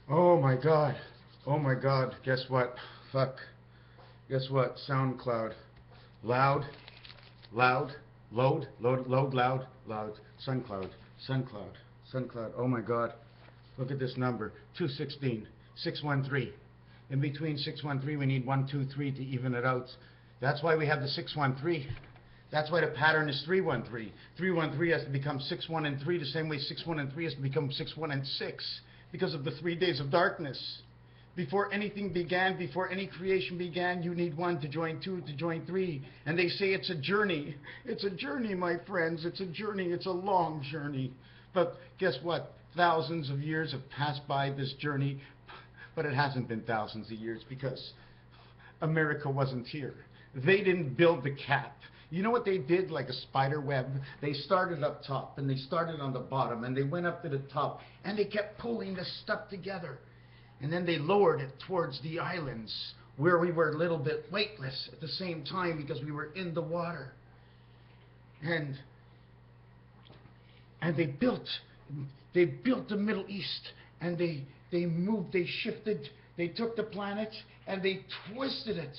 Oh my God. Oh my God. Guess what? Fuck. Guess what? SoundCloud. Loud. Loud. Load, loud. Loud. SunCloud. SunCloud. SunCloud. Oh my God. Look at this number. 216. 613. In between 613 we need 123 to even it out. That's why we have the 613. That's why the pattern is 313. 313 has to become 61 and 3, the same way 61 and 3 has to become 61 and 6, because of the 3 days of darkness. Before anything began, before any creation began, you need 1 to join 2 to join 3. And they say it's a journey. It's a journey, my friends. It's a journey. It's a long journey. But guess what? Thousands of years have passed by this journey, but it hasn't been thousands of years because America wasn't here. They didn't build the cap. You know what they did, like a spider web? They started up top and they started on the bottom and they went up to the top and they kept pulling the stuff together. And then they lowered it towards the islands where we were a little bit weightless at the same time because we were in the water. And they built the Middle East, and they moved, they shifted, they took the planet and they twisted it,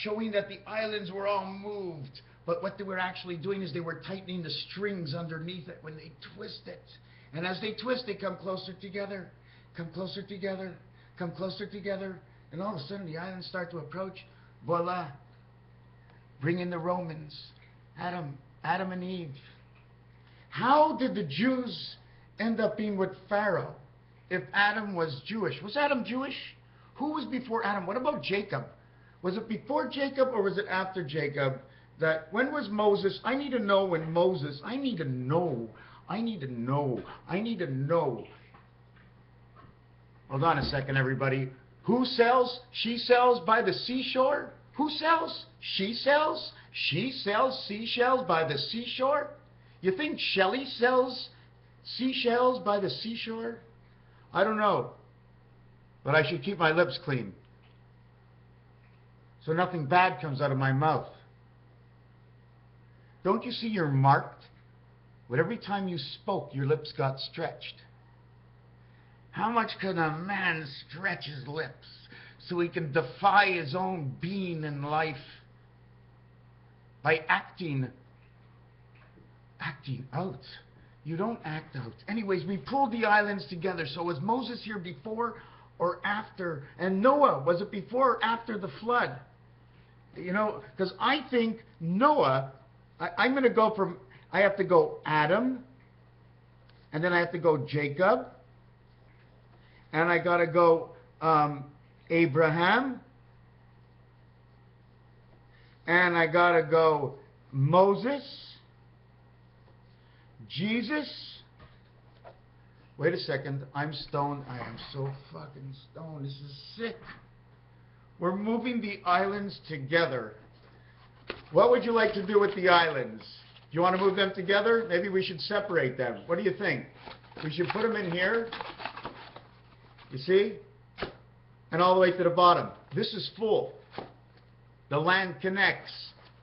showing that the islands were all moved. But what they were actually doing is they were tightening the strings underneath it when they twist it. And as they twist, they come closer together, come closer together, come closer together. And all of a sudden the islands start to approach. Voila. Bring in the Romans. Adam and Eve. How did the Jews end up being with Pharaoh if Adam was Jewish? Was Adam Jewish? Who was before Adam? What about Jacob? Was it before Jacob or was it after Jacob? That when was Moses? I need to know when Moses. I need to know. Hold on a second, everybody. Who sells? She sells by the seashore? Who sells? She sells? She sells seashells by the seashore? You think Shelley sells seashells by the seashore? I don't know. But I should keep my lips clean, so nothing bad comes out of my mouth. Don't you see you're marked? But every time you spoke, your lips got stretched. How much can a man stretch his lips so he can defy his own being in life by acting out? You don't act out. Anyways, we pulled the islands together. So was Moses here before or after? And Noah, was it before or after the flood? You know, because I think Noah, I'm going to go from, I have to go Adam, and then I have to go Jacob, and I got to go Abraham, and I got to go Moses, Jesus. Wait a second, I'm stoned. I am so fucking stoned. This is sick. We're moving the islands together. What would you like to do with the islands? Do you want to move them together? Maybe we should separate them. What do you think? We should put them in here. You see? And all the way to the bottom. This is full. The land connects.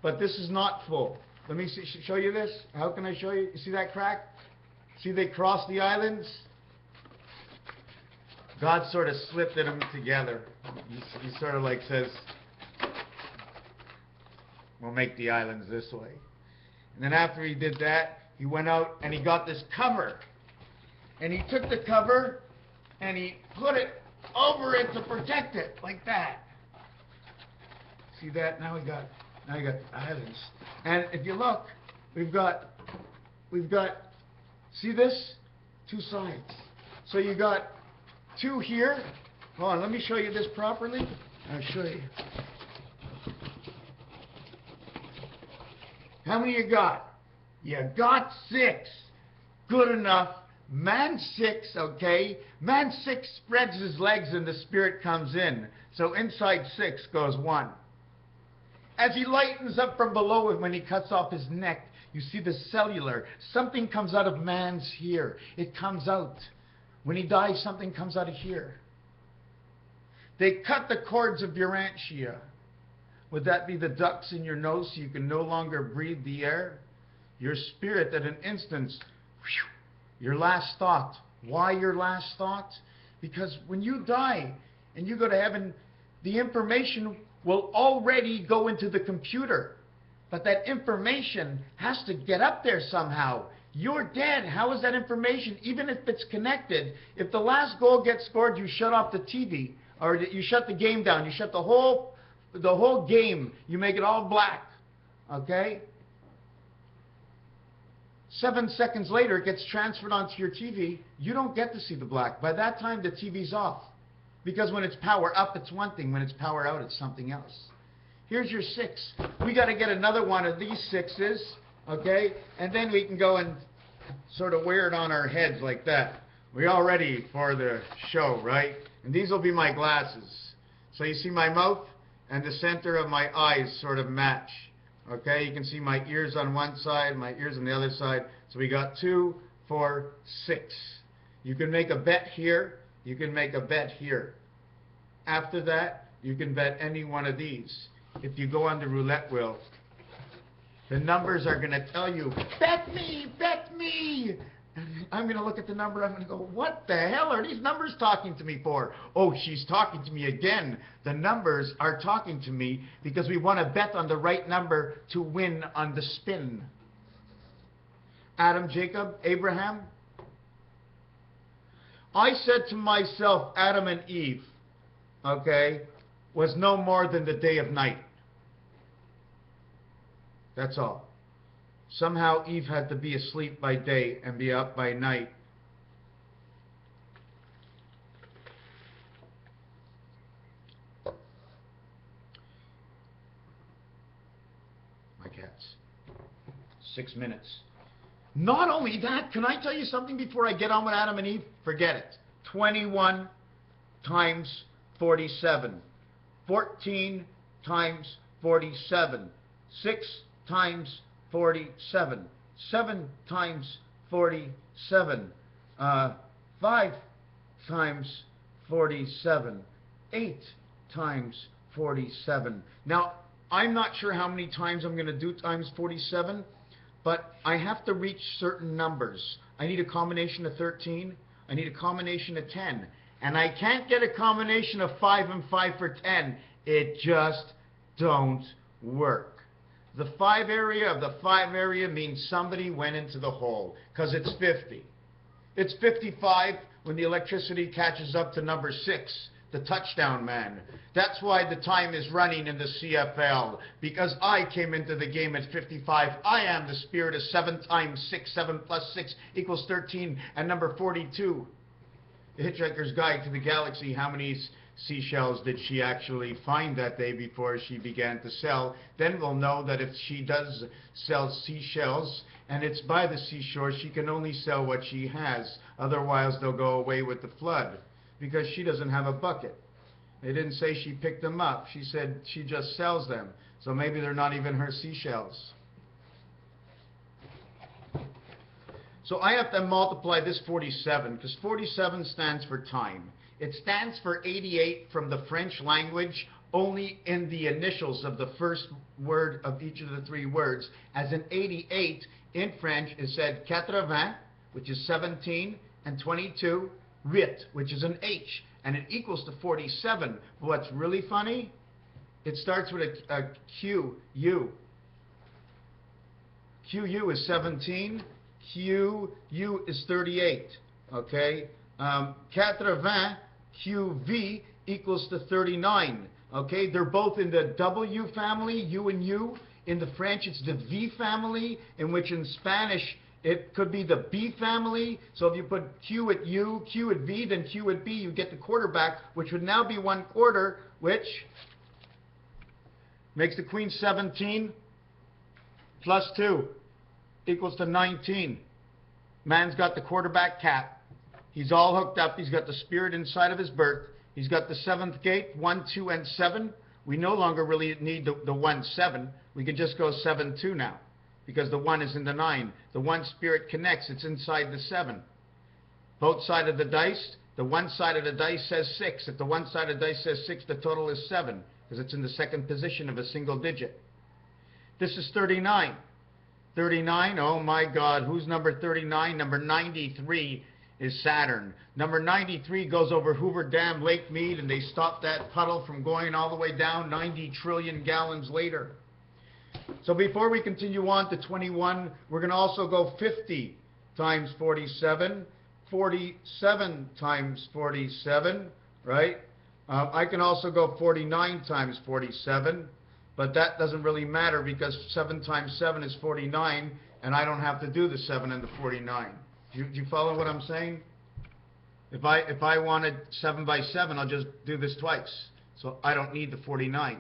But this is not full. Let me show you this. How can I show you? You see that crack? See they cross the islands? God sort of slipped them together. He sort of like says, we'll make the islands this way. And then after he did that, he went out and he got this cover. And he took the cover and he put it over it to protect it, like that. See that? Now we got islands. And if you look, we've got, see this? 2 sides. So you got 2 here. Hold on, let me show you this properly. I'll show you. How many you got? You got 6. Good enough. Man 6, okay? Man 6 spreads his legs and the spirit comes in. So inside 6 goes 1. As he lightens up from below him when he cuts off his neck, you see the cellular. Something comes out of man's here. It comes out. When he dies, something comes out of here. They cut the cords of your anttia. Would that be the ducts in your nose so you can no longer breathe the air? Your spirit at an instant, whew, your last thought. Why your last thought? Because when you die and you go to heaven, the information will already go into the computer. But that information has to get up there somehow. You're dead. How is that information, even if it's connected? If the last goal gets scored, you shut off the TV, or you shut the game down. You shut the whole game. You make it all black. Okay? 7 seconds later, it gets transferred onto your TV. You don't get to see the black. By that time, the TV's off. Because when it's power up, it's one thing. When it's power out, it's something else. Here's your 6. We got to get another one of these 6s, okay? And then we can go and sort of wear it on our heads like that. We're all ready for the show, right? And these will be my glasses. So you see my mouth and the center of my eyes sort of match. Okay, you can see my ears on one side, my ears on the other side. So we got 2, 4, 6. You can make a bet here. You can make a bet here. After that, you can bet any one of these. If you go on the roulette wheel, the numbers are going to tell you, bet me, bet me. And I'm going to look at the number. I'm going to go, what the hell are these numbers talking to me for? Oh, she's talking to me again. The numbers are talking to me because we want to bet on the right number to win on the spin. Adam, Jacob, Abraham. I said to myself, Adam and Eve, okay, was no more than the day of night. That's all. Somehow Eve had to be asleep by day and be up by night. My cats. 6 minutes. Not only that, can I tell you something before I get on with Adam and Eve? Forget it. 21 times 47. 14 times 47. 6 times 47. 7 times 47. 5 times 47. 8 times 47. Now, I'm not sure how many times I'm going to do times 47, but I have to reach certain numbers. I need a combination of 13. I need a combination of 10. And I can't get a combination of 5 and 5 for 10. It just don't work. The 5 area of the 5 area means somebody went into the hole, because it's 50. It's 55 when the electricity catches up to number 6, the touchdown man. That's why the time is running in the CFL, because I came into the game at 55. I am the spirit of 7 times 6. 7 plus 6 equals 13, and number 42. The Hitchhiker's Guide to the Galaxy, how many seashells did she actually find that day before she began to sell? Then we'll know that if she does sell seashells and it's by the seashore, she can only sell what she has. Otherwise, they'll go away with the flood because she doesn't have a bucket. They didn't say she picked them up. She said she just sells them. So maybe they're not even her seashells. So I have to multiply this 47 because 47 stands for time. It stands for 88 from the French language, only in the initials of the first word of each of the 3 words. As in 88, in French, is said 80, which is 17, and 22, 8, which is an H, and it equals to 47. But what's really funny, it starts with a Q, U. QU is 17, QU is 38, okay? 80, QV equals to 39. Okay, they're both in the W family, U and U. In the French, it's the V family, in which in Spanish, it could be the B family. So if you put Q at U, Q at V, then Q at B, you get the quarterback, which would now be 1/4, which makes the queen 17 plus 2 equals to 19. Man's got the quarterback cap. He's all hooked up. He's got the spirit inside of his birth. He's got the 7th gate, 1, 2, and 7. We no longer really need the 1, 7. We can just go 7, 2 now because the 1 is in the 9. The 1 spirit connects. It's inside the 7. Both sides of the dice, the one side of the dice says 6. If the one side of the dice says 6, the total is 7 because it's in the 2nd position of a single digit. This is 39. 39, oh my God, who's number 39? Number 93. is Saturn. Number 93 goes over Hoover Dam, Lake Mead, and they stopped that puddle from going all the way down 90 trillion gallons later. So before we continue on to 21, we're going to also go 50 times 47, 47 times 47, right? I can also go 49 times 47, but that doesn't really matter because 7 times 7 is 49, and I don't have to do the 7 and the 49. Do you follow what I'm saying? If I wanted 7 by 7, I'll just do this twice. So I don't need the 49.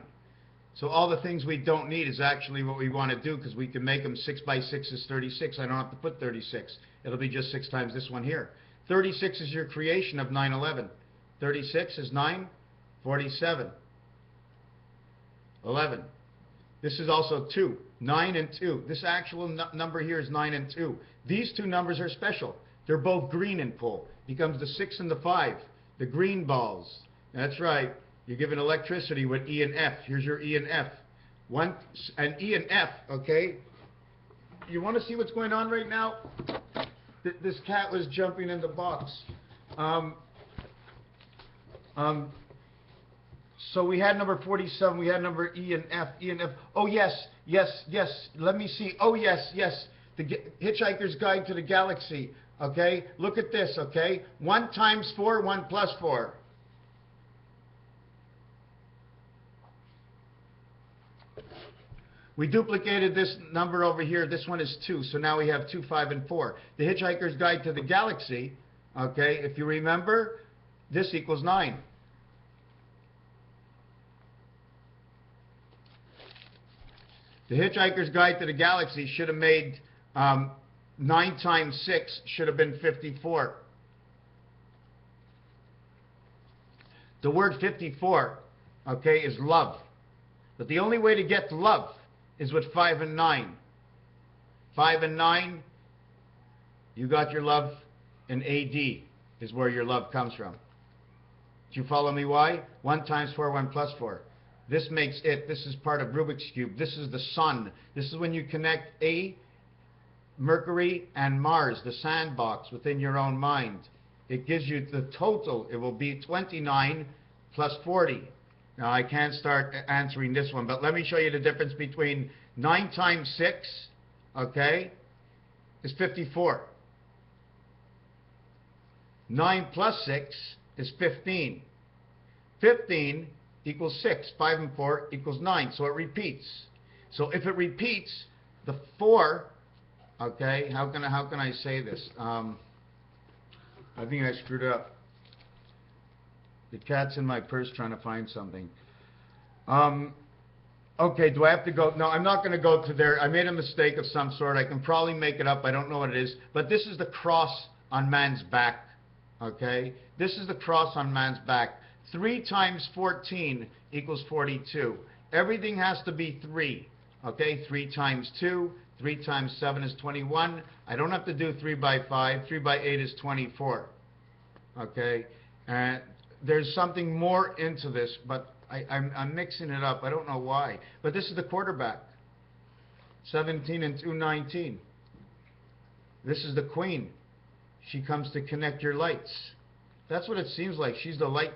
So all the things we don't need is actually what we want to do, because we can make them 6 by 6 is 36. I don't have to put 36. It'll be just 6 times this one here. 36 is your creation of 9/11. 36 is 9, 47, 11. This is also 2, 9 and 2. This actual number here is 9 and 2. These two numbers are special. They're both green in pull. Becomes the 6 and the 5, the green balls. That's right. You're given electricity with E and F. Here's your E and F. And E and F, okay? You want to see what's going on right now? This cat was jumping in the box. So we had number 47. We had number E and F. E and F. Oh, yes, yes, yes. Let me see. Oh, yes, yes. The Hitchhiker's Guide to the Galaxy. Okay? Look at this, okay? 1 times 4, 1 plus 4. We duplicated this number over here. This one is 2, so now we have 2, 5, and 4. The Hitchhiker's Guide to the Galaxy, okay, if you remember, this equals 9. The Hitchhiker's Guide to the Galaxy should have made 9 times 6 should have been 54. The word 54, okay, is love. But the only way to get to love is with 5 and 9. 5 and 9, you got your love, and AD is where your love comes from. Do you follow me why? 1 times 4, 1 plus 4. This makes it. This is part of Rubik's Cube. This is the sun. This is when you connect Mercury and Mars, the sandbox within your own mind. It gives you the total. It will be 29 plus 40. Now, I can't start answering this one, but let me show you the difference between 9 times 6, okay, is 54. 9 plus 6 is 15. 15 equals 6. 5 and 4 equals 9. So it repeats. So if it repeats, the 4, okay, how can I say this? I think I screwed up. The cat's in my purse trying to find something. Okay, do I have to go? No, I'm not going to go to there. I made a mistake of some sort. I can probably make it up. I don't know what it is. But this is the cross on man's back. Okay? This is the cross on man's back. 3 times 14 equals 42. Everything has to be 3. Okay? 3 times 2. 3 times 7 is 21. I don't have to do 3 by 5. 3 by 8 is 24. Okay? And there's something more into this, but I'm mixing it up. I don't know why. But this is the quarterback. 17 and 2, 19. This is the queen. She comes to connect your lights. That's what it seems like. She's the light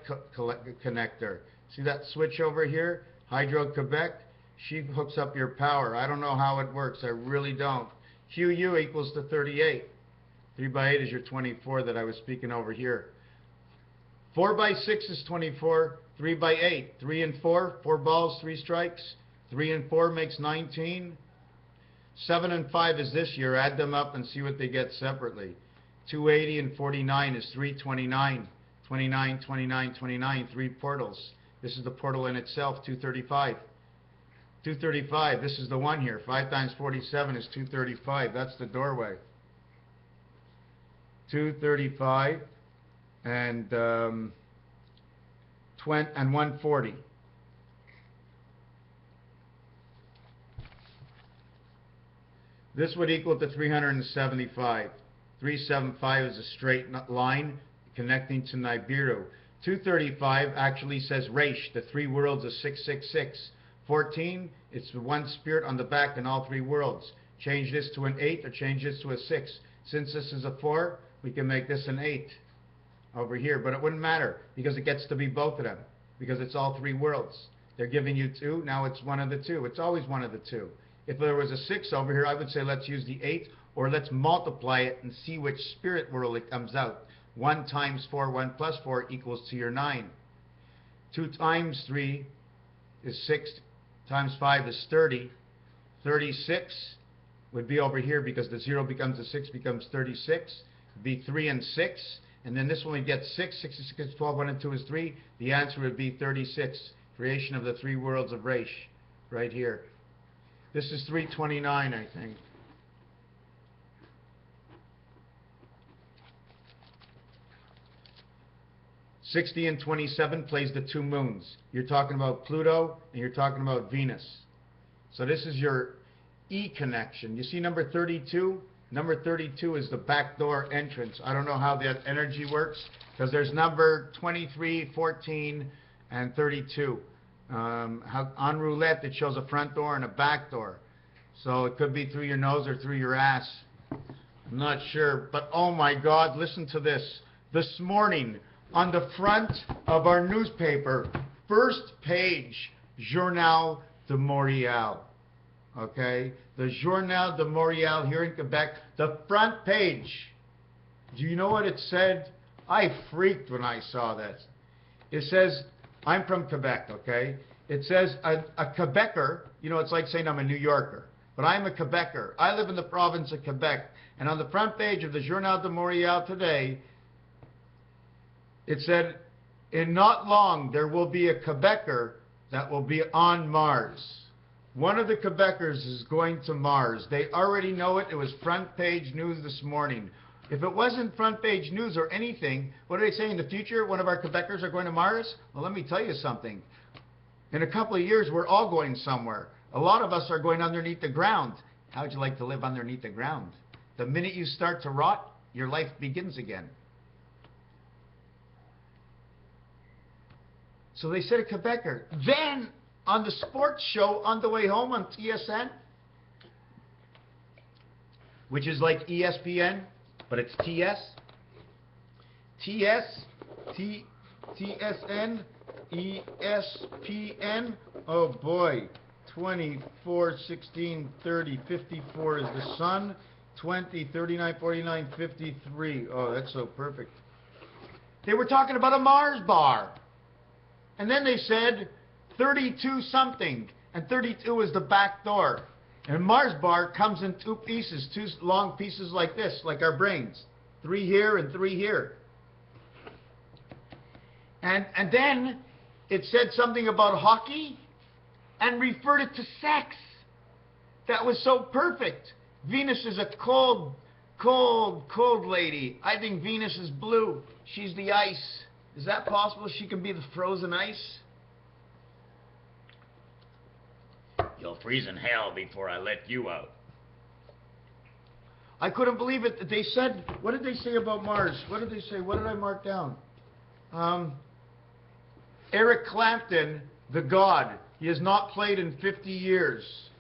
connector. See that switch over here? Hydro-Quebec. She hooks up your power. I don't know how it works. I really don't. QU equals to 38. 3 by 8 is your 24 that I was speaking over here. 4 by 6 is 24. 3 by 8. 3 and 4. 4 balls, 3 strikes. 3 and 4 makes 19. 7 and 5 is this year. Add them up and see what they get separately. 280 and 49 is 329. 29, 29, 29. 3 portals. This is the portal in itself, 235. 235, this is the one here. 5 times 47 is 235. That's the doorway. 235 and 140. This would equal to 375. 375 is a straight line connecting to Nibiru. 235 actually says Reish, the 3 worlds of 666. 14, it's the one spirit on the back in all 3 worlds. Change this to an 8 or change this to a 6. Since this is a 4, we can make this an 8 over here, but it wouldn't matter because it gets to be both of them because it's all three worlds. They're giving you 2, now it's one of the two. It's always one of the two. If there was a 6 over here, I would say let's use the 8, or let's multiply it and see which spirit world it comes out. 1 times 4, 1 plus 4 equals to your 9. 2 times 3 is 6, times 5 is 30. 36 would be over here because the 0 becomes a 6, becomes 36. It'd be 3 and 6. And then this one we get 6. 66 is 12, 1 and 2 is 3. The answer would be 36. Creation of the three worlds of Reich, right here. This is 329, I think. '60 and 27 plays the 2 moons. You're talking about Pluto and you're talking about Venus. So this is your E connection. You see number 32? Number 32 is the backdoor entrance. I don't know how that energy works because there's number 23, 14, and 32. On roulette, it shows a front door and a back door. So it could be through your nose or through your ass. I'm not sure. But oh my God, listen to this. This morning, on the front of our newspaper, first page, Journal de Montréal. Okay? The Journal de Montréal here in Quebec, the front page. Do you know what it said? I freaked when I saw this. It says, I'm from Quebec, okay? It says a Quebecer, you know, it's like saying I'm a New Yorker, but I'm a Quebecer. I live in the province of Quebec. And on the front page of the Journal de Montréal today, it said, in not long, there will be a Quebecer that will be on Mars. One of the Quebecers is going to Mars. They already know it. It was front page news this morning. If it wasn't front page news or anything, what do they say in the future? One of our Quebecers are going to Mars? Well, let me tell you something. In a couple of years, we're all going somewhere. A lot of us are going underneath the ground. How would you like to live underneath the ground? The minute you start to rot, your life begins again. So they said a Quebecer. Then, on the sports show on the way home on TSN, which is like ESPN, but it's TSN, ESPN. Oh boy, 24, 16, 30, 54 is the sun. 20, 39, 49, 53. Oh, that's so perfect. They were talking about a Mars bar. And then they said 32 something. And 32 is the back door. And Mars bar comes in 2 pieces, 2 long pieces like this, like our brains. 3 here and 3 here. And then it said something about hockey and referred it to sex. That was so perfect. Venus is a cold lady. I think Venus is blue. She's the ice. Is that possible? She can be the frozen ice? You'll freeze in hell before I let you out. I couldn't believe it. They said, what did they say about Mars? What did they say? What did I mark down? Eric Clapton, the god. He has not played in 50 years.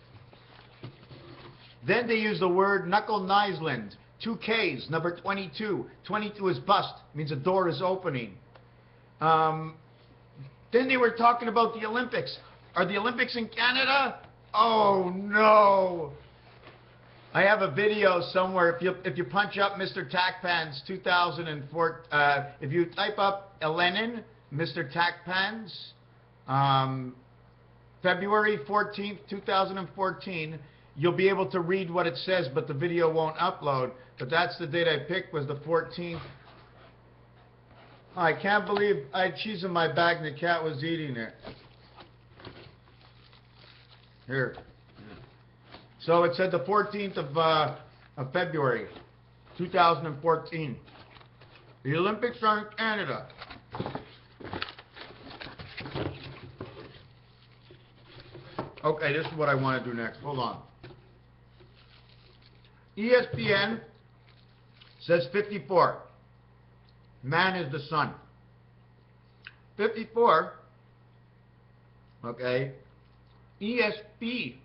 Then they use the word Knuckle Niseland. 2 Ks, number 22. 22 is bust. Means a door is opening. Then they were talking about the Olympics. Are the Olympics in Canada? Oh no! I have a video somewhere. If you punch up Mr. Tackpans 2004, if you type up Lenin, Mr. Tackpans, February 14th, 2014, you'll be able to read what it says, but the video won't upload. But that's the date I picked, was the 14th. I can't believe I had cheese in my bag and the cat was eating it. Here. So it said the 14th of February, 2014. The Olympics are in Canada. Okay, this is what I want to do next. Hold on. ESPN says 54. Man is the sun. 54. Okay. ESP.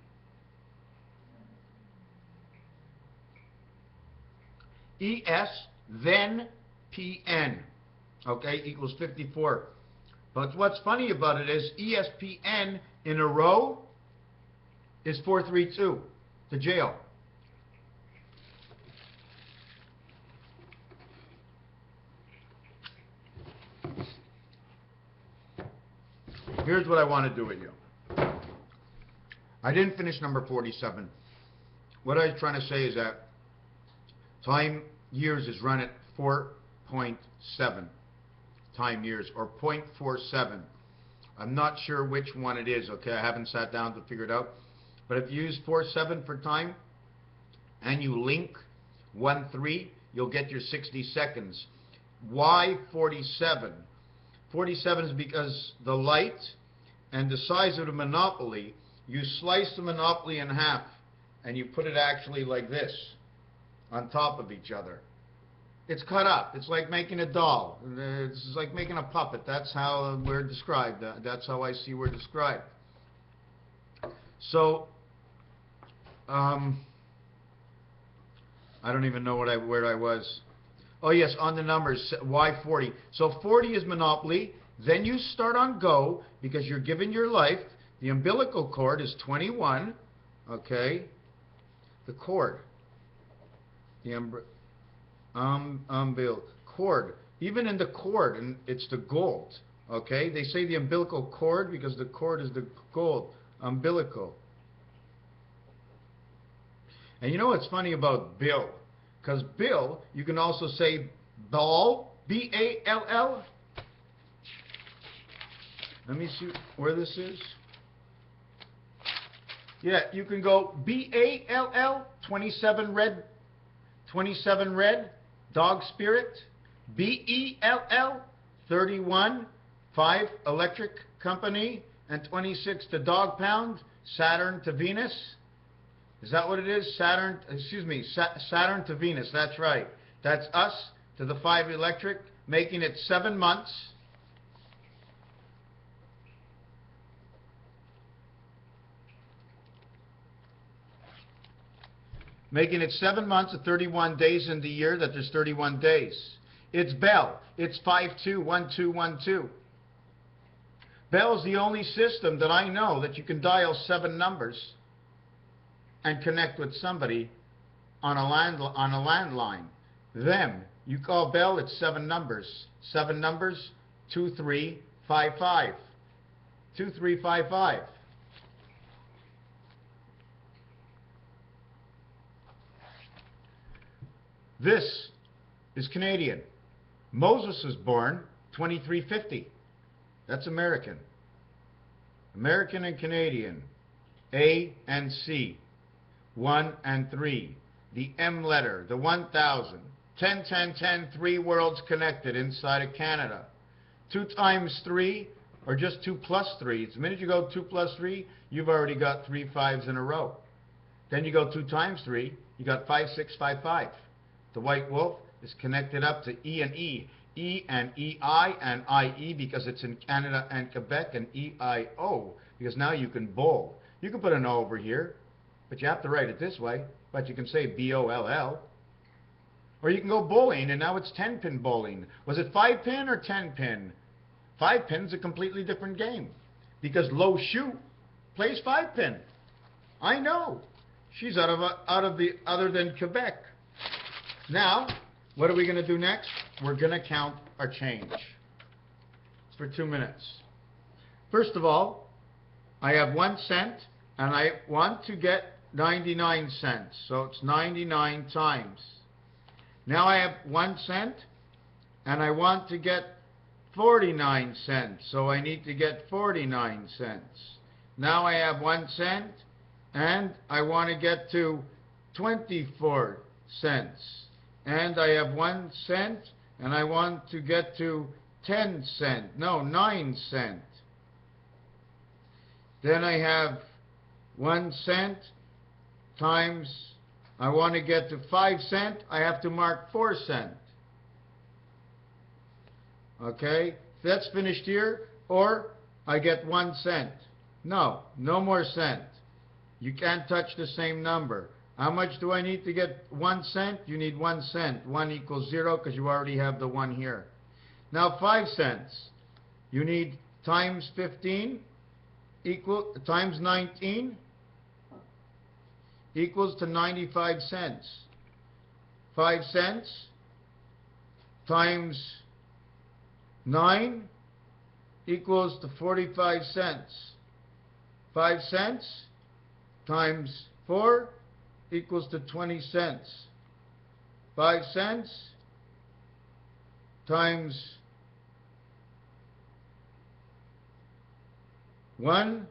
then PN, okay, equals 54. But what's funny about it is ESPN in a row is 432, to jail. Here's what I want to do with you. I didn't finish number 47. What I was trying to say is that time years is run at 4.7 time years, or 0.47. I'm not sure which one it is, okay? I haven't sat down to figure it out. But if you use 47 for time and you link 1-3, you'll get your 60 seconds. Why 47? 47 is because the light and the size of the monopoly, you slice the monopoly in half and you put it actually like this on top of each other. It's cut up. It's like making a doll. It's like making a puppet. That's how we're described. That's how I see we're described. So, I don't even know where I was. Oh yes, on the numbers. Why 40? So 40 is Monopoly. Then you start on Go because you're given your life. The umbilical cord is 21. Okay. The cord. The umbilical cord. Even in the cord, and it's the gold. Okay. They say the umbilical cord because the cord is the gold. Umbilical. And you know what's funny about Bill? Because Bill, you can also say ball, B-A-L-L. Let me see where this is. Yeah, you can go B-A-L-L, 27 red, dog spirit. B-E-L-L, 31, 5 electric company, and 26 to dog pound, Saturn to Venus. Is that what it is? Saturn to Venus. That's right. That's us to the 5 electric, making it 7 months. Making it 7 months of 31 days in the year that there's 31 days. It's Bell. It's 521212. Bell's the only system that I know that you can dial 7 numbers and connect with somebody on a landline. Them, you call Bell, it's 7 numbers. 7 numbers, 2355. 2355. This is Canadian. Moses was born 2350. That's American. American and Canadian. A and C. 1 and 3. The M letter, the 1000. 10, 10, 10, 3 worlds connected inside of Canada. 2 times 3, or just 2 plus 3. The minute you go 2 plus 3, you've already got 3 5s in a row. Then you go 2 times 3, you got 5, 6, 5, 5. The white wolf is connected up to E and E. E and EI and IE because it's in Canada and Quebec, and EIO because now you can bowl. You can put an O over here, but you have to write it this way. But you can say BOLL. Or you can go bowling, and now it's 10-pin bowling. Was it 5-pin or 10-pin? 5-pin's a completely different game because Lo Shu plays 5-pin. I know. She's out of the other than Quebec. Now, what are we going to do next? We're going to count our change for 2 minutes. First of all, I have 1 cent, and I want to get 99 cents. So it's 99 times. Now I have 1 cent, and I want to get 49 cents. So I need to get 49 cents. Now I have 1 cent, and I want to get to 24 cents. And I have 1 cent, and I want to get to 10 cents. No, 9 cents. Then I have 1 cent times, I want to get to 5 cents. I have to mark 4 cents. Okay, that's finished here. Or I get 1 cent. No, no more cent. You can't touch the same number. How much do I need to get 1 cent? You need 1 cent. 1 equals 0 because you already have the 1 here. Now 5 cents. You need times 15 times 19 equals to 95 cents. 5 cents times 9 equals to 45 cents. 5 cents times 4 equals to 20 cents. 5 cents times 1,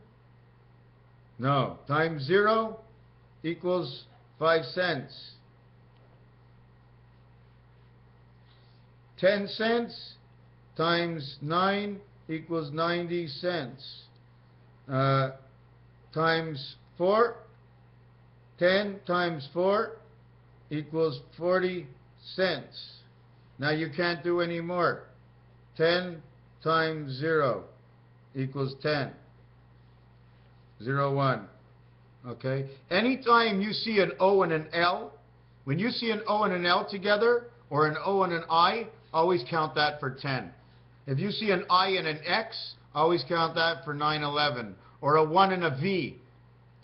no, times 0 equals 5 cents. 10 cents times 9 equals 90 cents. Times 4, 10 times 4 equals 40 cents. Now you can't do any more. 10 times 0 equals 10. 0, 1. Okay? Anytime you see an O and an L, when you see an O and an L together, or an O and an I, always count that for 10. If you see an I and an X, always count that for 9, 11. Or a 1 and a V,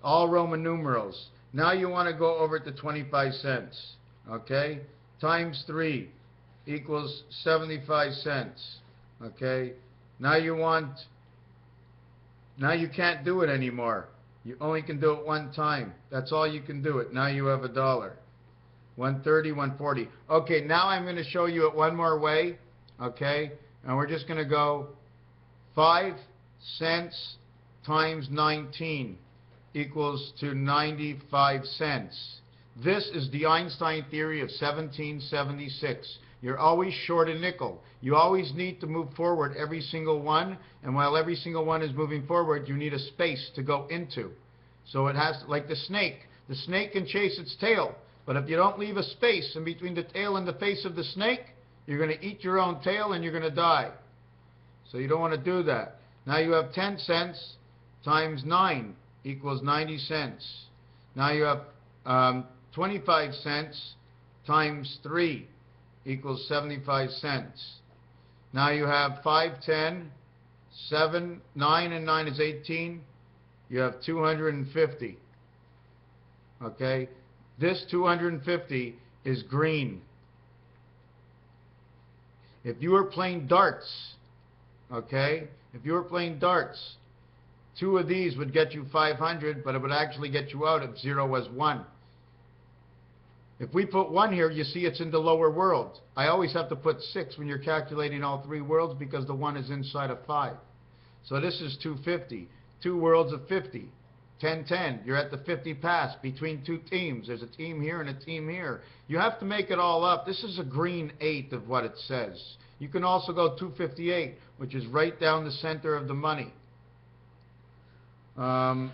all Roman numerals. Now you want to go over to 25 cents. Okay? Times 3 equals 75 cents. Okay? Now you can't do it anymore. You only can do it one time. That's all you can do it. Now you have $1. 130, 140. Okay, now I'm going to show you it one more way. Okay? And we're just going to go 5 cents times 19 equals to 95 cents. This is the Einstein theory of 1776. You're always short a nickel. You always need to move forward every single one, and while every single one is moving forward, you need a space to go into. So it has, like the snake can chase its tail, but if you don't leave a space in between the tail and the face of the snake, you're going to eat your own tail and you're going to die. So you don't want to do that. Now you have 10 cents times 9 equals 90 cents. Now you have 25 cents times 3 equals 75 cents. Now you have 5, 10, 7, 9 and 9 is 18. You have 250. Okay? This 250 is green. If you were playing darts, okay? If you were playing darts, 2 of these would get you 500, but it would actually get you out if 0 was 1. If we put 1 here, you see it's in the lower world. I always have to put 6 when you're calculating all 3 worlds because the 1 is inside of 5. So this is 250. 2 worlds of 50. 10, 10. You're at the 50 pass between 2 teams. There's a team here and a team here. You have to make it all up. This is a green 8 of what it says. You can also go 258, which is right down the center of the money. I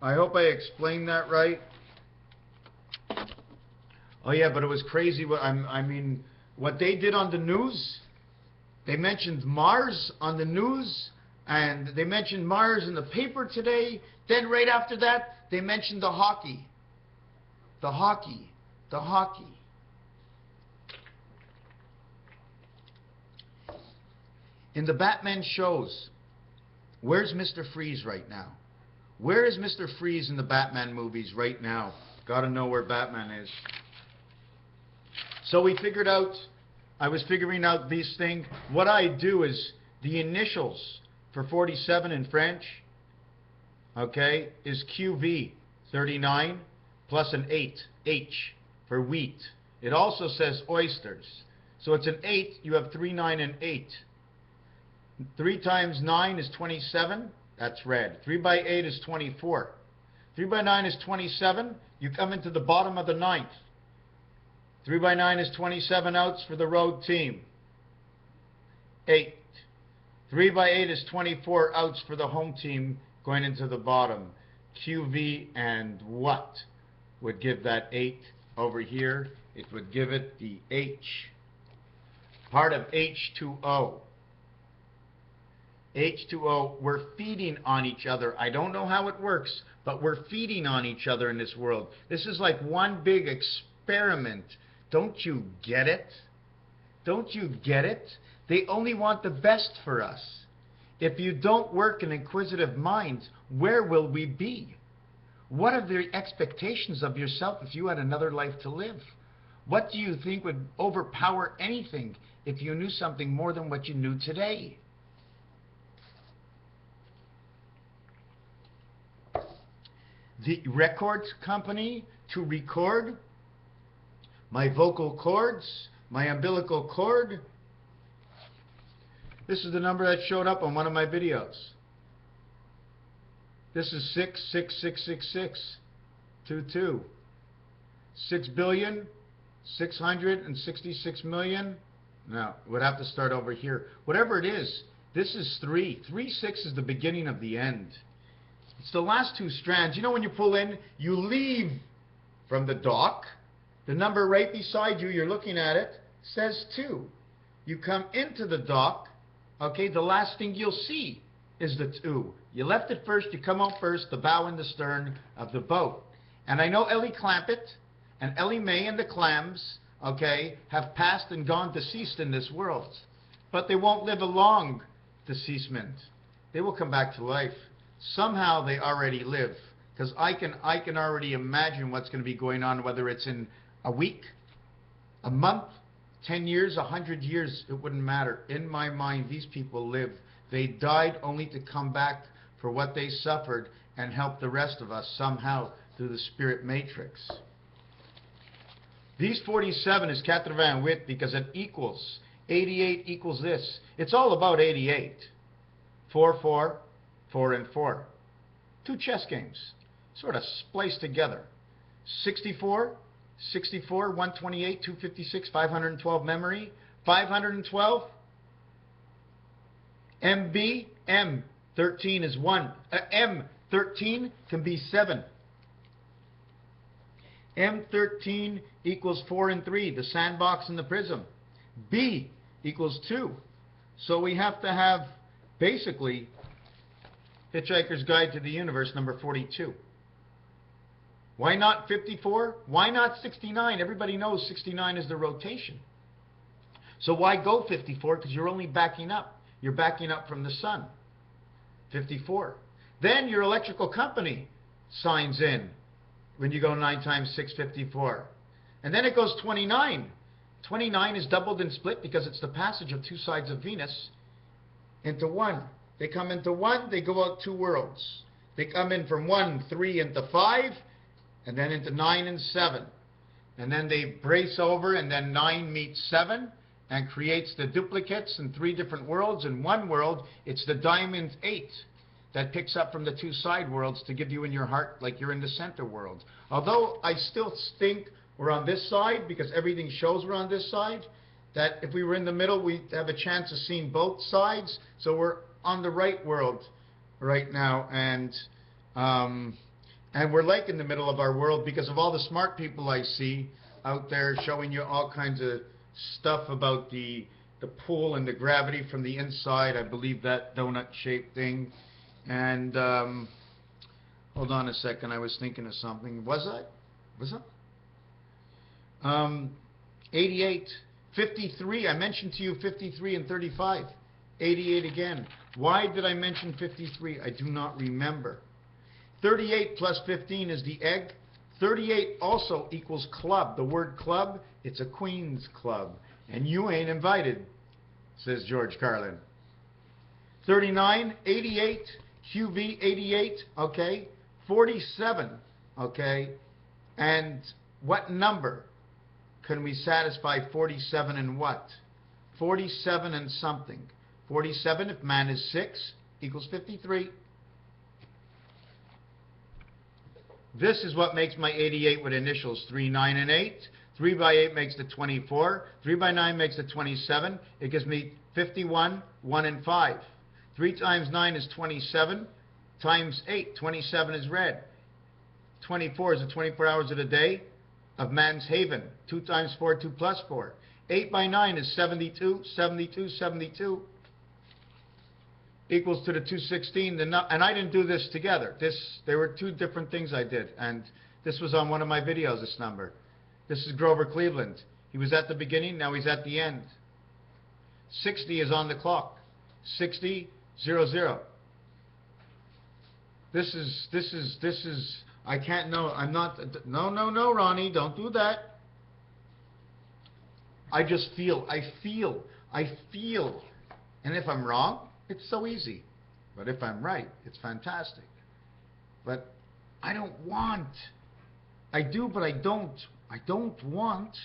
hope I explained that right. Oh yeah, but it was crazy. I mean, what they did on the news, they mentioned Mars on the news, and they mentioned Mars in the paper today. Then right after that, they mentioned the hockey. The hockey. The hockey. In the Batman shows, where's Mr. Freeze right now? Where is Mr. Freeze in the Batman movies right now? Gotta know where Batman is. So we figured out, I was figuring out these things. What I do is the initials for 47 in French, okay, is QV, 39, plus an 8, H, for wheat. It also says oysters. So it's an 8, you have 3, 9, and 8. 3 times 9 is 27, that's red. 3 by 8 is 24. 3 by 9 is 27, you come into the bottom of the ninth. 3 by 9 is 27 outs for the road team. 8. 3 by 8 is 24 outs for the home team going into the bottom. QV and what would give that 8 over here? It would give it the H. Part of H2O. H2O. We're feeding on each other. I don't know how it works, but we're feeding on each other in this world. This is like one big experiment. Don't you get it? Don't you get it? They only want the best for us. If you don't work an inquisitive mind, where will we be? What are the expectations of yourself if you had another life to live? What do you think would overpower anything if you knew something more than what you knew today? The record company to record my vocal cords, my umbilical cord. This is the number that showed up on one of my videos. This is 6666622. 6,666,000,000. Now, we'd have to start over here. Whatever it is, this is 3. 3-6 is the beginning of the end. It's the last two strands. You know when you pull in, you leave from the dock. The number right beside you, you're looking at it, says 2. You come into the dock, okay, the last thing you'll see is the 2. You left it first, you come out first, the bow and the stern of the boat. And I know Ellie Clampett and Ellie Mae and the Clams, okay, have passed and gone deceased in this world. But they won't live a long deceasement. They will come back to life. Somehow they already live. Because I can already imagine what's going to be going on, whether it's in a week, a month, 10 years, 100 years, it wouldn't matter. In my mind, these people live. They died only to come back for what they suffered and help the rest of us somehow through the spirit matrix. These 47 is 88 because it equals. 88 equals this. It's all about 88. 4, 4, 4, and 4. 2 chess games, sort of spliced together. 64, 64, 128, 256, 512 memory, 512. MB, M13 is 1. M13 can be 7. M13 equals 4 and 3, the sandbox and the prism. B equals 2. So we have to have, basically, Hitchhiker's Guide to the Universe, number 42. Why not 54? Why not 69? Everybody knows 69 is the rotation. So why go 54? Because you're only backing up. You're backing up from the sun. 54. Then your electrical company signs in when you go 9 times 6, 54. And then it goes 29. 29 is doubled and split because it's the passage of 2 sides of Venus into 1. They come into 1, they go out 2 worlds. They come in from 1, 3 into 5, and then into 9 and 7. And then they brace over, and then 9 meets 7 and creates the duplicates in 3 different worlds. In 1 world, it's the diamond 8 that picks up from the 2 side worlds to give you in your heart like you're in the center world. Although I still think we're on this side because everything shows we're on this side, that if we were in the middle, we'd have a chance of seeing both sides. So we're on the right world right now, and we're like in the middle of our world because of all the smart people I see out there showing you all kinds of stuff about the pull and the gravity from the inside. I believe that donut-shaped thing. And hold on a second, I was thinking of something. Was I? 88, 53. I mentioned to you 53 and 35. 88 again. Why did I mention 53? I do not remember. 38 plus 15 is the egg. 38 also equals club. The word club, it's a queen's club. And you ain't invited, says George Carlin. 39, 88, QV 88, okay. 47, okay. And what number can we satisfy 47 and what? 47 and something. 47, if man is 6, equals 53. This is what makes my 88 with initials 3, 9, and 8. 3 by 8 makes the 24. 3 by 9 makes the 27. It gives me 51, 1, and 5. 3 times 9 is 27. Times 8, 27 is red. 24 is the 24 hours of the day of man's haven. 2 times 4, 2 plus 4. 8 by 9 is 72, 72, 72. equals to the 216. And I didn't do this together. There were two different things I did. And this was on one of my videos, this number. This is Grover Cleveland. He was at the beginning, now he's at the end. 60 is on the clock. 60, 00. This is, I can't know, I'm not, no, Ronnie, don't do that. I just feel. And if I'm wrong, it's so easy. But if I'm right, it's fantastic. But I don't want. I do, but I don't. I don't want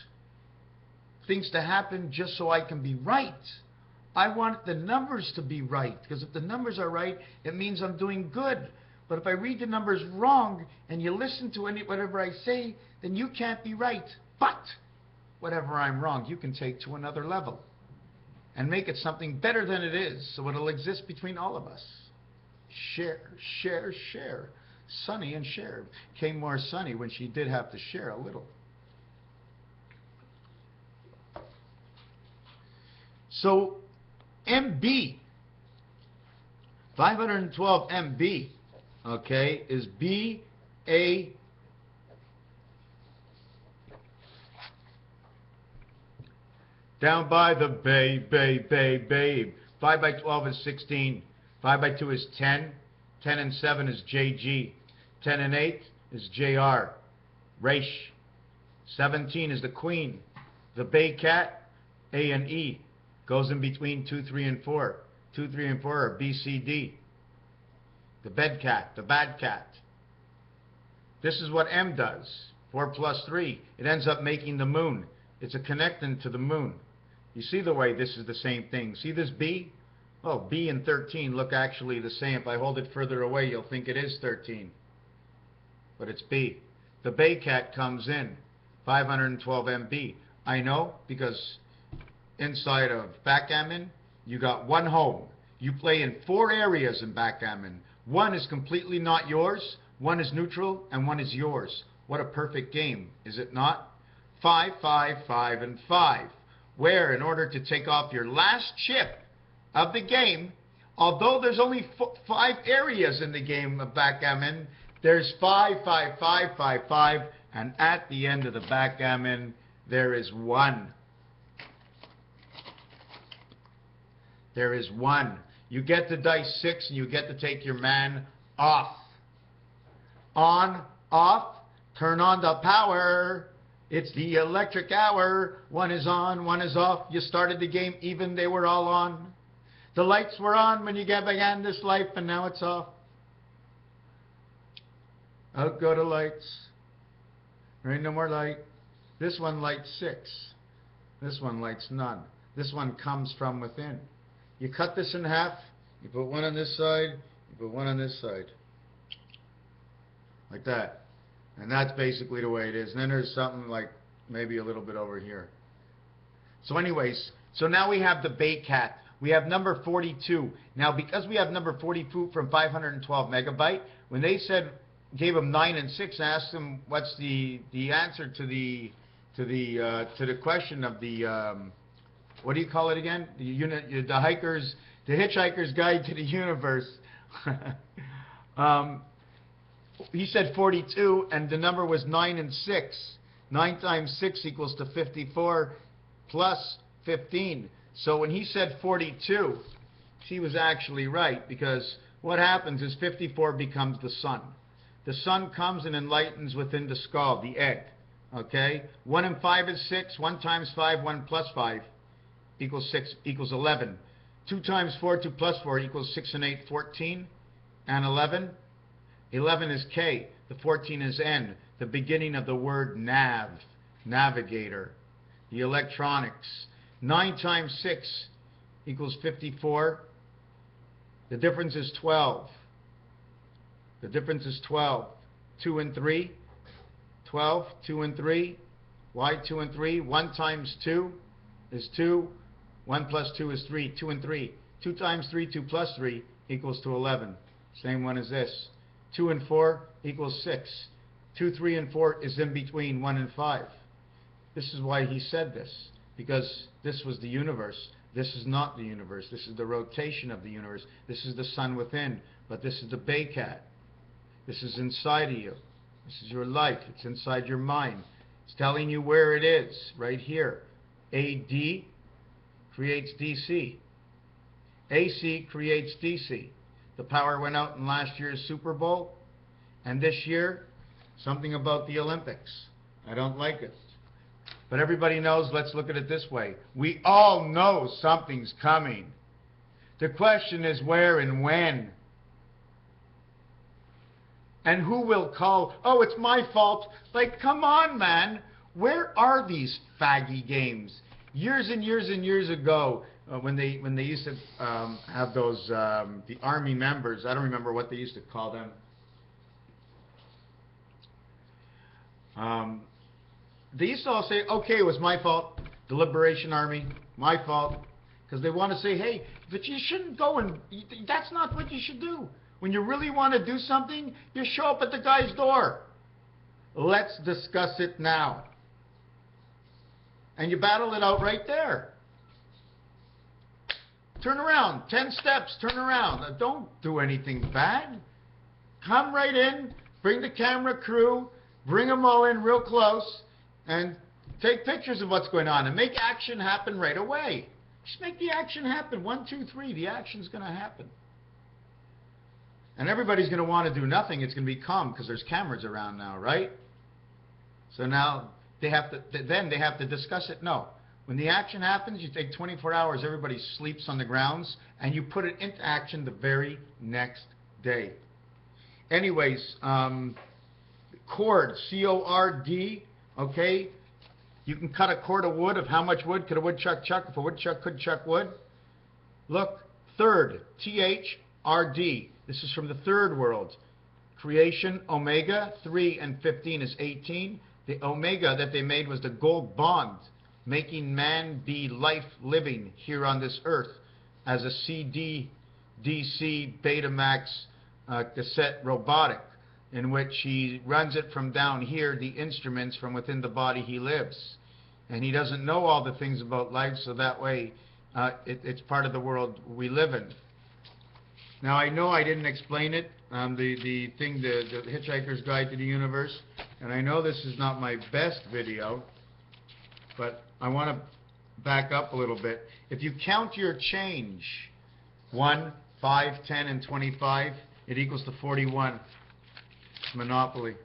things to happen just so I can be right. I want the numbers to be right. Because if the numbers are right, it means I'm doing good. But if I read the numbers wrong and you listen to whatever I say, then you can't be right. But whatever I'm wrong, you can take to another level and make it something better than it is, so it'll exist between all of us. Share, share, share. Sunny and Cher came more sunny when she did have to share a little. So MB, 512 MB, okay, is BA. Down by the bay, babe. 5 by 12 is 16. 5 by 2 is 10. 10 and 7 is JG. 10 and 8 is JR. Raish. 17 is the Queen. The Bay Cat, A and E. Goes in between 2, 3, and 4. 2, 3, and 4 are B, C, D. The Bed Cat, the Bad Cat. This is what M does. 4 plus 3. It ends up making the moon. It's a connecting to the moon. You see the way this is the same thing. See this B? Oh, B and 13 look actually the same. If I hold it further away, you'll think it is 13. But it's B. The Bay Cat comes in. 512 MB. I know because inside of backgammon, you got one home. You play in 4 areas in backgammon. 1 is completely not yours, 1 is neutral, and 1 is yours. What a perfect game, is it not? 5, 5, 5, and 5. Where, in order to take off your last chip of the game, although there's only 5 areas in the game of backgammon, there's 5, 5, 5, 5, 5, and at the end of the backgammon, there is 1. There is 1. You get the dice 6, and you get to take your man off. On, off, turn on the power. It's the electric hour. 1 is on, 1 is off. You started the game even, they were all on. The lights were on when you began this life, and now it's off. Out go the lights. There ain't no more light. This one lights 6. This one lights none. This one comes from within. You cut this in half. You put 1 on this side. You put 1 on this side. Like that. And that's basically the way it is. And then there's something like maybe a little bit over here. So anyways, so now we have the Bay Cat. We have number 42. Now because we have number 42 from 512 megabyte, when they said, gave them 9 and 6, I asked them what's the answer to the question of the what do you call it again? The Hitchhiker's Guide to the Universe. He said 42, and the number was 9 and 6. 9 times 6 equals to 54 plus 15. So when he said 42, he was actually right, because what happens is 54 becomes the sun. The sun comes and enlightens within the skull, the egg. Okay? 1 and 5 is 6. 1 times 5, 1 plus 5 equals 6, equals 11. 2 times 4, 2 plus 4 equals 6 and 8, 14. And 11? 11 is K. The 14 is N. The beginning of the word nav, navigator. The electronics. 9 times 6 equals 54. The difference is 12. The difference is 12. 2 and 3. 12. 2 and 3. Why 2 and 3? 1 times 2 is 2. 1 plus 2 is 3. 2 and 3. 2 times 3, 2 plus 3 equals to 11. Same one as this. 2 and 4 equals 6. 2, 3, and 4 is in between 1 and 5. This is why he said this. Because this was the universe. This is not the universe. This is the rotation of the universe. This is the sun within. But this is the Bay Cat. This is inside of you. This is your life. It's inside your mind. It's telling you where it is, right here. AD creates DC. AC creates DC. The power went out in last year's Super Bowl. And this year, something about the Olympics. I don't like it. But everybody knows, let's look at it this way. We all know something's coming. The question is where and when. And who will call, oh, it's my fault. Like, come on, man. Where are these faggy games? Years and years and years ago, when they used to have those, the army members, I don't remember what they used to call them. They used to all say, okay, it was my fault, the Liberation Army, my fault, because they want to say, hey, but you shouldn't go and, that's not what you should do. When you really want to do something, you show up at the guy's door. Let's discuss it now. And you battle it out right there. Turn around, 10 steps, turn around. Don't do anything bad. Come right in, bring the camera crew, bring them all in real close, and take pictures of what's going on and make action happen right away. Just make the action happen. 1, 2, 3. The action's going to happen. And everybody's going to want to do nothing. It's going to be calm because there's cameras around now, right? So now they have to discuss it. No. When the action happens, you take 24 hours, everybody sleeps on the grounds, and you put it into action the very next day. Anyways, cord, C-O-R-D, okay? You can cut a cord of wood. Of how much wood could a woodchuck chuck? If a woodchuck could chuck wood. Look, third, T-H-R-D. This is from the third world. Creation, omega, 3 and 15 is 18. The omega that they made was the gold bond, making man be life living here on this earth as a CD, DC, Betamax cassette robotic, in which he runs it from down here, the instruments from within the body he lives. And he doesn't know all the things about life, so that way it's part of the world we live in. Now, I know I didn't explain it, the Hitchhiker's Guide to the Universe, and I know this is not my best video, but I want to back up a little bit. If you count your change, 1, 5, 10, and 25, it equals to 41. It's Monopoly.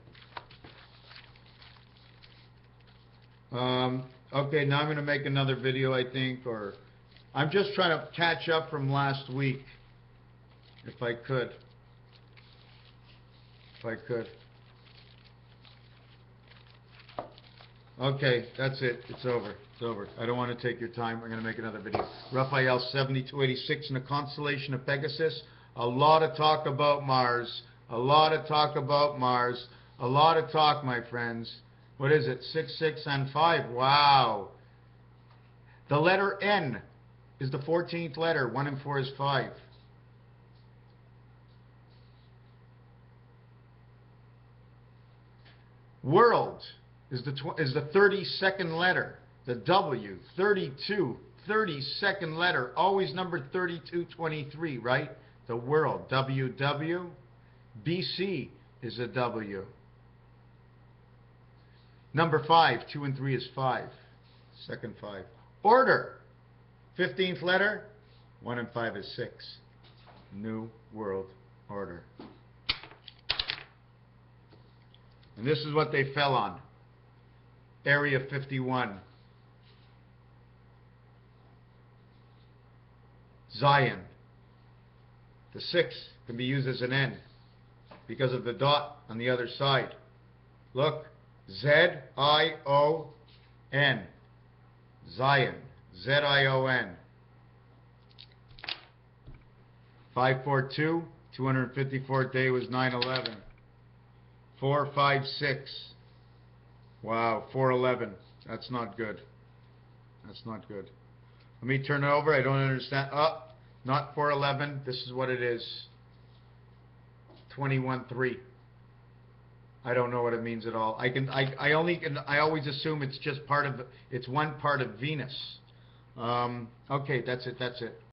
Okay, now I'm going to make another video, I think, or I'm just trying to catch up from last week. If I could. Okay, that's it. It's over. It's over. I don't want to take your time. We're going to make another video. Raphael 7286 in the constellation of Pegasus. A lot of talk about Mars. A lot of talk about Mars. A lot of talk, my friends. What is it? 6, 6, and 5. Wow. The letter N is the 14th letter. 1 and 4 is 5. World is the 32nd letter. The W, 32, 32nd letter, always number 3223, right? The world, WW. BC is a W. Number 5, 2 and 3 is 5. Second 5. Order, 15th letter, 1 and 5 is 6. New World Order. And this is what they fell on. Area 51. Zion. The 6 can be used as an N because of the dot on the other side. Look, Z-I-O-N. Zion. Z-I-O-N. 542, 254th day was 9/11. 456. Wow, 411. That's not good. That's not good. Let me turn it over. I don't understand. Oh, not 411. This is what it is. 21-3. I don't know what it means at all. I always assume it's just part of, it's one part of Venus. Okay, that's it.